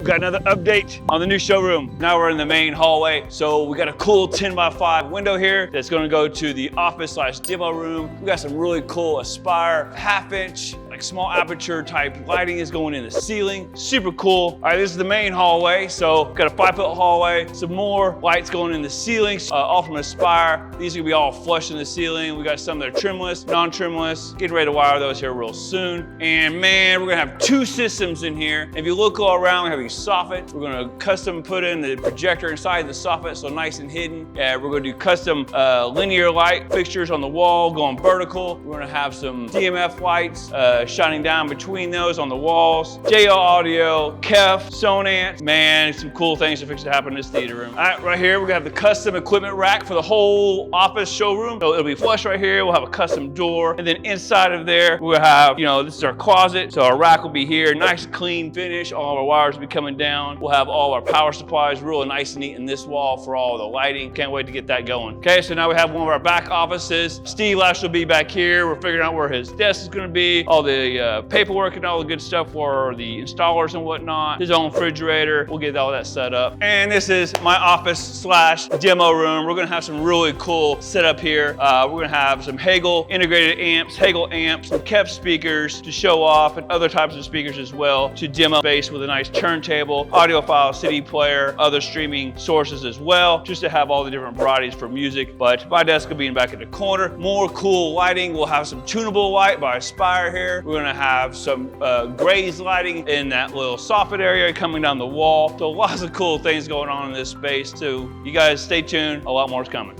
got another update on the new showroom. Now we're in the main hallway. So we got a cool 10x5 window here that's gonna go to the office/demo room. We got some really cool Aspire 1/2 inch, like small aperture type lighting is going in the ceiling. Super cool. All right, this is the main hallway. So got a 5-foot hallway, some more lights going in the ceiling, all from Aspire. These are gonna be all flush in the ceiling. We got some that are trimless, non-trimless. Getting ready to wire those here real soon. And man, we're gonna have 2 systems in here. If you look all around, we have a soffit. We're gonna custom put in the projector inside the soffit, so nice and hidden. We're gonna do custom linear light fixtures on the wall, going vertical. We're gonna have some DMF lights shining down between those on the walls. JL Audio, KEF, Sonance. Man, some cool things to fix to happen in this theater room. All right, right here, we're gonna have the custom equipment rack for the whole office showroom. So it'll be flush right here. We'll have a custom door. And then inside of there, we'll have, this is our closet. So our rack will be here, nice clean finish. All of our wires will be coming down. We'll have all our power supplies really nice and neat in this wall for all the lighting. Can't wait to get that going. Okay, so now we have one of our back offices. Steve Lash will be back here. We're figuring out where his desk is gonna be, all the paperwork and all the good stuff for the installers and whatnot. His own refrigerator. We'll get all that set up. And this is my office/demo room. We're gonna have some really cool setup here. We're gonna have some Hagel integrated amps, Hagel amps, some KEF speakers to show off, and other types of speakers as well to demo space with a nice turntable, audiophile, CD player, other streaming sources as well, just to have all the different varieties for music. But my desk will be in back in the corner. More cool lighting. We'll have some tunable light by Aspire here. We're gonna have some graze lighting in that little soffit area coming down the wall. So lots of cool things going on in this space too. You guys stay tuned. A lot more is coming.